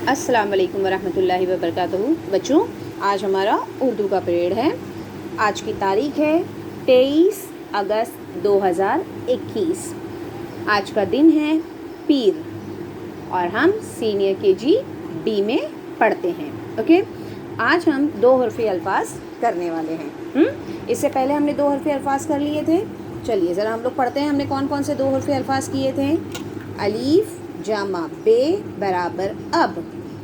अस्सलाम वालेकुम वरहमतुल्लाहि वबरकातुहू। बच्चों, आज हमारा उर्दू का पीरियड है। आज की तारीख है 23 अगस्त 2021। आज का दिन है पीर और हम सीनियर केजी डी में पढ़ते हैं। ओके, आज हम दो हरफी अल्फाज करने वाले हैं। इससे पहले हमने दो हरफी अल्फाज कर लिए थे। चलिए ज़रा हम लोग पढ़ते हैं हमने कौन कौन से दो हरफी अल्फाज किए थे। अलीफ जमा बे बराबर अब,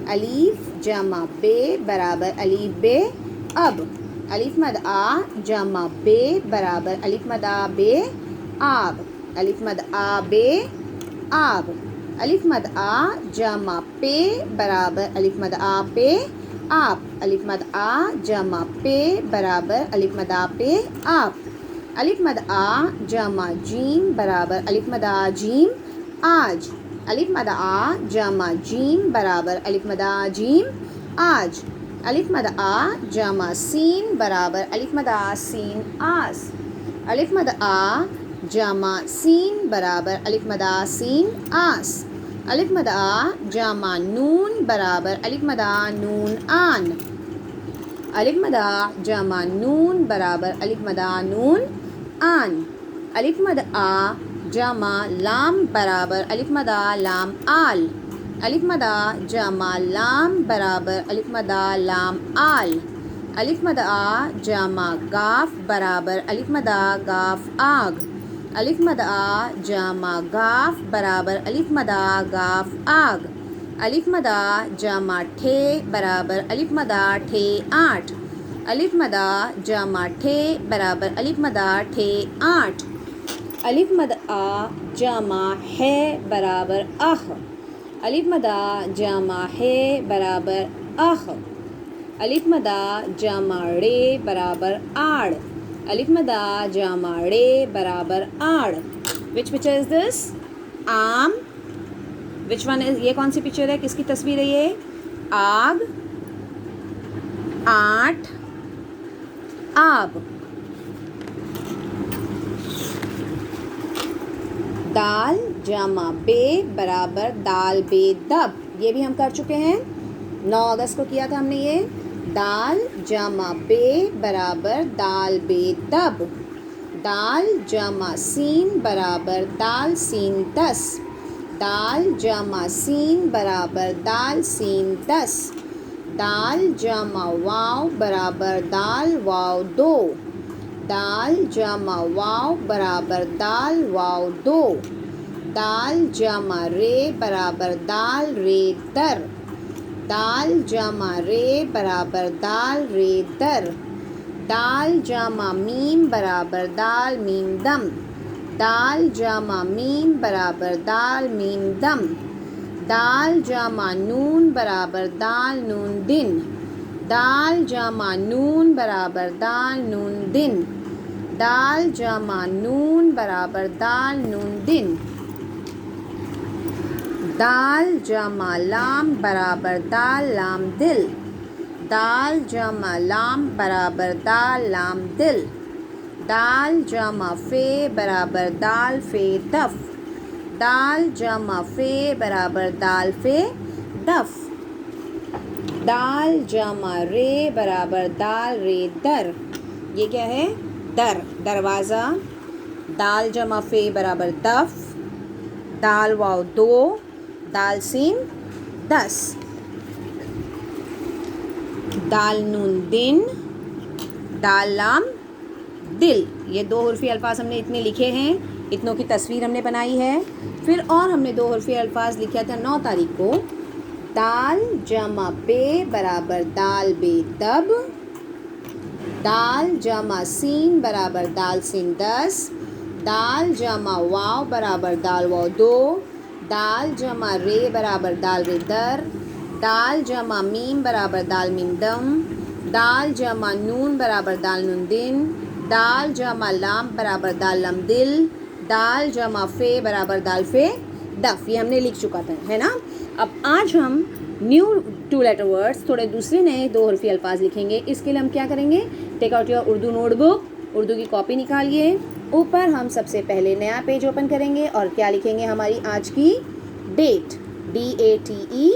अलीफ जमा बे बराबर अलीफ बे अब। अलीफ मद आ जमा बे बराबर अलीफ मद आ बे आब, अलीफ मद आ बे आब। अलीफ मद आ जमा पे बराबर अलीफ मद आ पे आप, अलीफ मद आ जमा पे बराबर अलीफ मद आ पे आप। अलीफ मद आ जमा जीम बराबर अलीफ मद आ जीम आज, अलिफ मद आ जमा जीम बराबर अलिफ मद आ जीम आज। अलिफ मद आ जमा सीन बराबर अलिफ मद आ सीन आस, अलिफ मद आ जमा सीन बराबर अलिफ मद आ सीन आस। अलिफ मद आ जमा नून बराबर अलिफ मद आ नून आन, अलिफ मद आ जमा नून बराबर अलिफ मद आ नून आन। अलिफ मद आ जमा लाम बराबर अलिफ मद आ लाम आल, अलिफ मद आ जमा लाम बराबर अलिफ मद आ लाम आल। अलिफ मद आ जमा गाफ बराबर अलिफ मद आ गाफ आग, अलिफ मद आ जमा गाफ बराबर अलिफ मद आ गाफ आग। अलिफ मद आ जमा ठे बराबर अलिफ मद आ ठे आठ, अलिफ मद आ जमा ठे बराबर अलिफ मद आ ठे आठ। अलिफ मद आ जमा है बराबर अह, अलिफ मद आ जमा है बराबर अह। अलिफ मद आ जमा रे बराबर आड़, अलिफ मद आ जमा रे बराबर आड़। Which picture is this? आम। Which one is? ये कौन सी पिक्चर है, किसकी तस्वीर है ये? आग, आठ, आब। दाल जमा बे बराबर दाल बे दब, ये भी हम कर चुके हैं, 9 अगस्त को किया था हमने ये। दाल जमा बे बराबर दाल बे दब। दाल जमा सीन बराबर दाल सीन 10, दाल जमा सीन बराबर दाल सीन 10। दाल जमा वाव बराबर दाल वाव 2, दाल जमा वाव बराबर दाल वाव 2। दाल जमा रे बराबर दाल रे दर, दाल जमा रे बराबर दाल रे दर। दाल जमा मीम बराबर दाल मीम दम, दाल जमा मीम बराबर दाल मीम दम। दाल जमा नून बराबर दाल नून दिन, दाल जमा नून बराबर दाल नून दिन। दाल जमा नून बराबर दाल नून दिन। दाल जमा लाम बराबर दाल लाम दिल, दाल जमा लाम बराबर दाल लाम दिल। दाल जमा फे बराबर दाल फे दफ, दाल जमा फे बराबर दाल फे दफ। दाल जमा रे बराबर दाल रे दर, ये क्या है? दर, दरवाज़ा। दाल जमा फे बराबर दफ, दाल वाव 2, दाल सीन 10। दाल नून दिन, दाल लाम दिल। ये दो हरफी अल्फाज हमने इतने लिखे हैं, इतनों की तस्वीर हमने बनाई है। फिर और हमने दो हरफी अल्फाज लिखा था 9 तारीख को। दाल जमा बे बराबर दाल बे दब, दाल जमा सीन बराबर दाल सीन 10। दाल जमा वाव बराबर दाल वाव 2, दाल जमा रे बराबर दाल रे दर। दाल जमा मीम बराबर दाल मीम दम। दाल जमा नून बराबर दाल नून दिन। दाल जमा लाम बराबर दाल लम दिल। दाल जमा फे बराबर दाल फे दफ, ये हमने लिख चुका था, है ना। अब आज हम न्यू 2 लेटर वर्ड्स, थोड़े दूसरे नए दो हरफी अल्फाज लिखेंगे। इसके लिए हम क्या करेंगे? Take out your Urdu notebook, Urdu की कॉपी निकालिए। ऊपर हम सबसे पहले नया पेज ओपन करेंगे और क्या लिखेंगे? हमारी आज की date, DATE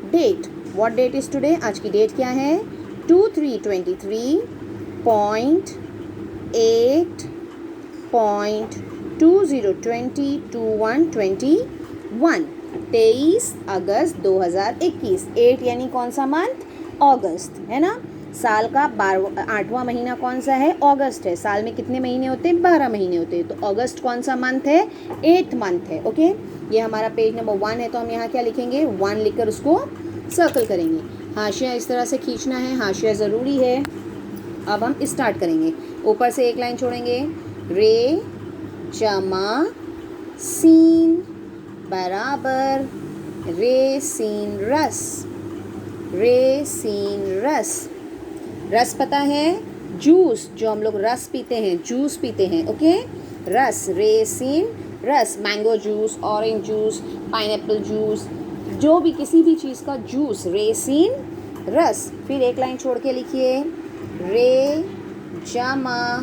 date, what date is today, आज की डेट क्या है, 23.8.202021, 23 अगस्त 2021। 8 यानी कौन सा मंथ, अगस्त, है ना। साल का 8वां महीना कौन सा है, अगस्त है। साल में कितने महीने होते हैं, 12 महीने होते हैं, तो अगस्त कौन सा मंथ है, 8th मंथ है। ओके, ये हमारा पेज नंबर 1 है, तो हम यहाँ क्या लिखेंगे, 1 लिखकर उसको सर्कल करेंगे। हाशिया इस तरह से खींचना है, हाशिया ज़रूरी है। अब हम स्टार्ट करेंगे, ऊपर से एक लाइन छोड़ेंगे, रे जमा सीन बराबर रे सीन रस, रे सीन रस। रस पता है, जूस, जो हम लोग रस पीते हैं, जूस पीते हैं। ओके, रस, रे सीन रस, mango juice, orange juice, pineapple juice, जो भी किसी भी चीज़ का जूस, रे सीन रस। फिर एक लाइन छोड़ के लिखिए, रे जमा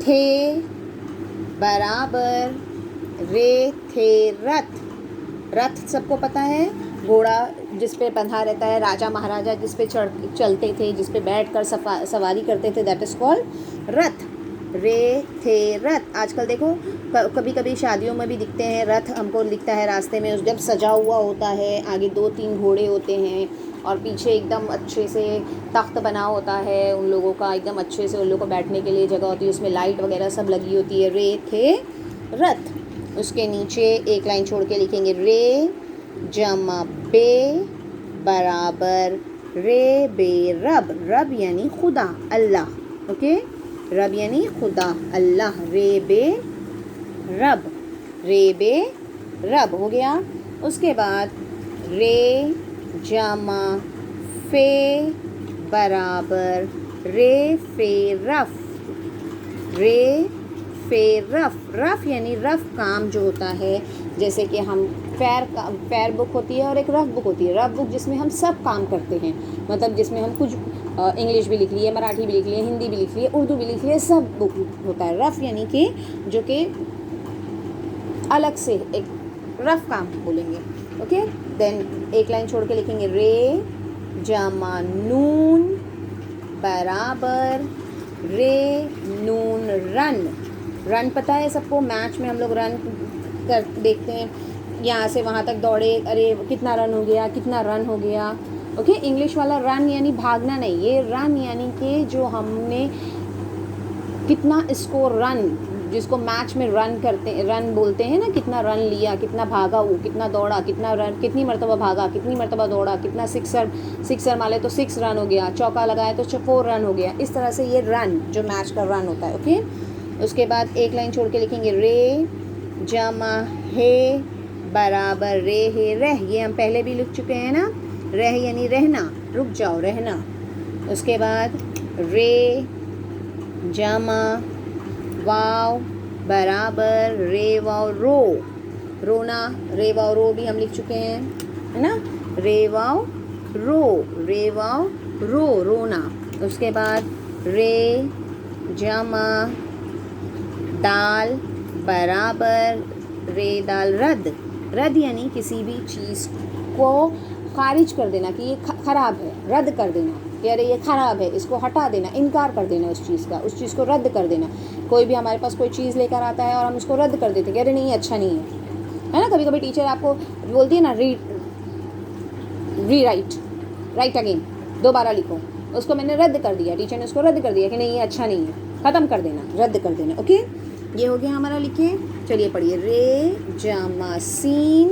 थे बराबर रे थे रथ। रथ सबको पता है, घोड़ा जिस पे बंधा रहता है, राजा महाराजा जिस पे चलते थे, जिस पे बैठकर सवारी करते थे, दैट इज़ कॉल्ड रथ, रे थे रथ। आजकल देखो कभी कभी शादियों में भी दिखते हैं रथ, हमको दिखता है रास्ते में, उस जब सजा हुआ होता है, आगे 2-3 घोड़े होते हैं और पीछे एकदम अच्छे से तख्त बना होता है उन लोगों का, एकदम अच्छे से उन लोगों को बैठने के लिए जगह होती है, उसमें लाइट वगैरह सब लगी होती है, रे थे रथ। उसके नीचे एक लाइन छोड़ के लिखेंगे, रे जमा बे बराबर रे बे रब, रब यानी खुदा, अल्लाह। ओके, रब यानी खुदा, अल्लाह, रे बे रब, रे बे रब हो गया। उसके बाद रे जमा फे बराबर रे फे रफ, रे फे रफ, रफ यानी रफ काम जो होता है, जैसे कि हम फेयर बुक होती है और एक रफ बुक होती है। रफ बुक जिसमें हम सब काम करते हैं, मतलब जिसमें हम कुछ इंग्लिश भी लिख लिए, मराठी भी लिख लिए, हिंदी भी लिख लिए, उर्दू भी लिख लिए, सब बुक होता है। रफ यानी कि जो कि अलग से एक रफ काम बोलेंगे। ओके, देन एक लाइन छोड़ के लिखेंगे, रे जमा नून बराबर रे नून रन। रन पता है सबको, मैच में हम लोग रन कर देखते हैं, यहाँ से वहाँ तक दौड़े, अरे कितना रन हो गया, कितना रन हो गया। ओके, इंग्लिश वाला रन यानी भागना नहीं, ये रन यानी कि जो हमने कितना स्कोर रन, जिसको मैच में रन करते हैं, रन बोलते हैं ना, कितना रन लिया, कितना भागा वो, कितना दौड़ा, कितना रन, कितनी मरतबा भागा, कितनी मरतबा दौड़ा, कितना सिक्सर मारे तो 6 रन हो गया, चौका लगाया तो 4 रन हो गया। इस तरह से ये रन जो मैच का रन होता है। ओके, उसके बाद एक लाइन छोड़ के लिखेंगे, रे जमा हे बराबर रे हे रह। ये हम पहले भी लिख चुके हैं ना, रह यानी रहना, रुक जाओ, रहना। उसके बाद रे जमा वाव बराबर रे वाव रो, रोना, रे वाव रो भी हम लिख चुके हैं, है ना, रे वाव रो, रे वाव रो, रोना। उसके बाद रे जमा दाल बराबर रे दाल रद्द, रद्द यानी किसी भी चीज़ को खारिज कर देना कि ये ख़राब है, रद्द कर देना कि अरे ये ख़राब है, इसको हटा देना, इनकार कर देना उस चीज़ का, उस चीज़ को रद्द कर देना। कोई भी हमारे पास कोई चीज़ लेकर आता है और हम उसको रद्द कर देते हैं कि अरे नहीं अच्छा नहीं है ना। कभी कभी टीचर आपको बोलती है ना, री राइट अगेन, दोबारा लिखो, उसको मैंने रद्द कर दिया, टीचर ने उसको रद्द कर दिया कि नहीं ये अच्छा नहीं है, ख़त्म कर देना, रद्द कर देना। ओके, ये हो गया हमारा, लिखे, चलिए पढ़िए, रे जमा सीन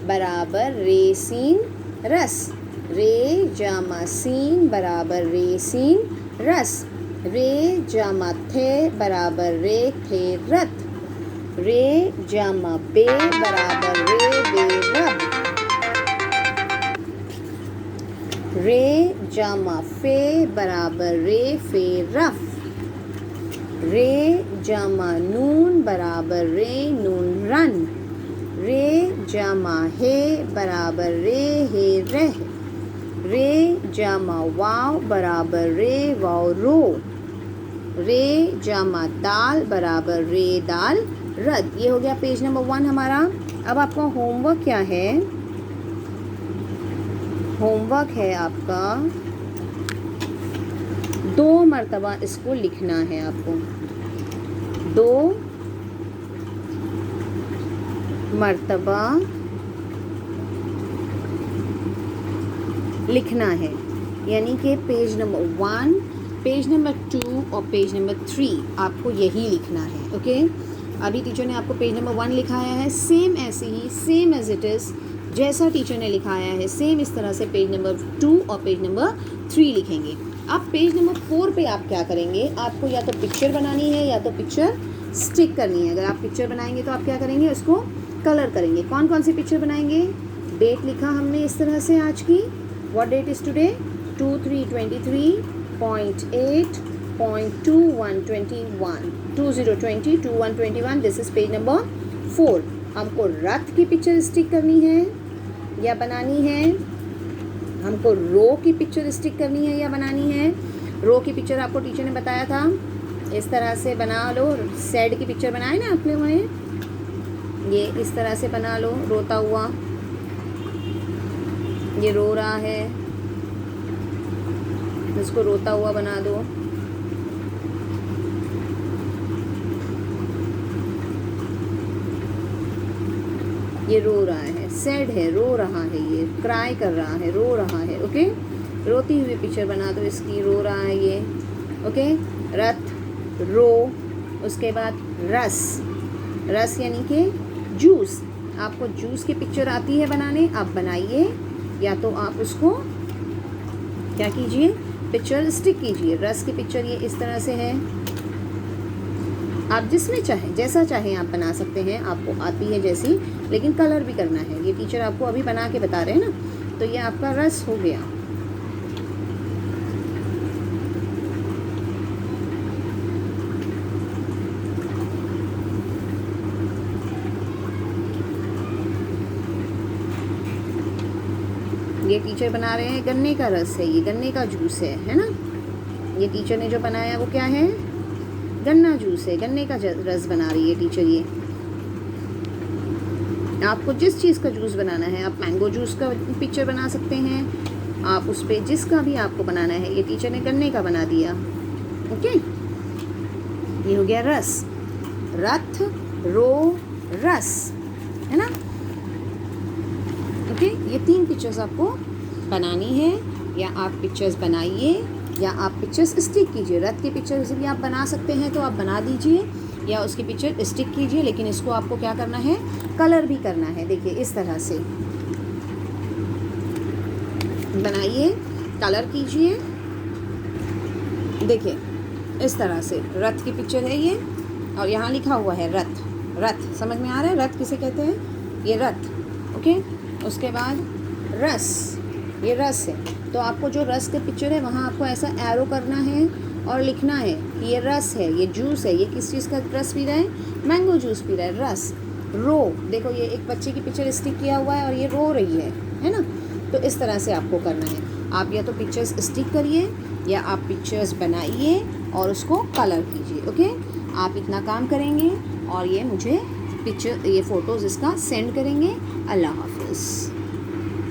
बराबर रे सीन रस, रे जमा सीन बराबर रे सीन रस, रे जमा थे बराबर रे थे रथ, रे जमा बे बराबर रे बे रब, रे जमा फे बराबर रे फे रफ, रे जमा नून बराबर रे नून रन, रे जमा हे बराबर रे हे रह, रे जमा वाव बराबर रे वाव रो, रे जमा दाल बराबर रे दाल रद। ये हो गया पेज नंबर 1 हमारा। अब आपका होमवर्क क्या है, होमवर्क है आपका 2 मरतबा इसको लिखना है आपको, 2 मरतबा लिखना है। यानी कि पेज नंबर 1, पेज नंबर 2 और पेज नंबर 3 आपको यही लिखना है। ओके, अभी टीचर ने आपको पेज नंबर 1 लिखाया है, सेम ऐसे ही, सेम एज इट इज़ जैसा टीचर ने लिखाया है, सेम इस तरह से पेज नंबर 2 और पेज नंबर 3 लिखेंगे। अब पेज नंबर 4 पे आप क्या करेंगे, आपको या तो पिक्चर बनानी है या तो पिक्चर स्टिक करनी है। अगर आप पिक्चर बनाएंगे तो आप क्या करेंगे, उसको कलर करेंगे। कौन कौन सी पिक्चर बनाएंगे, डेट लिखा हमने इस तरह से आज की, what date is today, 2020.2121, this is page number 4। हमको रथ की पिक्चर स्टिक करनी है या बनानी है, हमको रो की पिक्चर स्टिक करनी है या बनानी है। रो की पिक्चर आपको टीचर ने बताया था, इस तरह से बना लो। सैड की पिक्चर बनाए ना आपने वहीं, ये इस तरह से बना लो, रोता हुआ, ये रो रहा है, इसको रोता हुआ बना दो। ये रो रहा है, सैड है, रो रहा है, ये क्राई कर रहा है, रो रहा है। ओके, रोती हुई पिक्चर बना दो इसकी, रो रहा है ये। ओके, रथ, रो, उसके बाद रस, रस यानी कि जूस। आपको जूस की पिक्चर आती है बनाने, आप बनाइए, या तो आप उसको क्या कीजिए, पिक्चर स्टिक कीजिए। रस की पिक्चर ये इस तरह से है, आप जिसमें चाहें, जैसा चाहें आप बना सकते हैं, आपको आती है जैसी, लेकिन कलर भी करना है। ये टीचर आपको अभी बना के बता रहे हैं ना, तो ये आपका रस हो गया। ये टीचर बना रहे हैं गन्ने का रस है, ये गन्ने का जूस है ना। ये टीचर ने जो बनाया वो क्या है, गन्ना जूस है, गन्ने का रस बना रही है टीचर। ये आपको जिस चीज़ का जूस बनाना है, आप मैंगो जूस का पिक्चर बना सकते हैं, आप उस पर जिसका भी आपको बनाना है। ये टीचर ने गन्ने का बना दिया। ओके, ये हो गया रस, रथ, रो, रस, है ना। ओके, ये 3 पिक्चर्स आपको बनानी है, या आप पिक्चर्स बनाइए या आप पिक्चर्स स्टिक कीजिए। रथ की पिक्चर्स भी आप बना सकते हैं तो आप बना दीजिए, या उसकी पिक्चर स्टिक कीजिए, लेकिन इसको आपको क्या करना है, कलर भी करना है। देखिए इस तरह से बनाइए, कलर कीजिए। देखिए इस तरह से रथ की पिक्चर है ये, और यहाँ लिखा हुआ है रथ। रथ समझ में आ रहा है, रथ किसे कहते हैं, ये रथ। ओके, उसके बाद रस, ये रस है, तो आपको जो रस के पिक्चर है वहाँ आपको ऐसा एरो करना है और लिखना है कि ये रस है, ये जूस है। ये किस चीज़ का रस पी रहा है, मैंगो जूस पी रहा है। रस, रो, देखो ये एक बच्चे की पिक्चर स्टिक किया हुआ है और ये रो रही है ना। तो इस तरह से आपको करना है। आप या तो पिक्चर्स स्टिक करिए या आप पिक्चर्स बनाइए और उसको कलर कीजिए। ओके, आप इतना काम करेंगे और ये मुझे पिक्चर, ये फ़ोटोज़ इसका सेंड करेंगे। अल्लाह हाफ़िज़।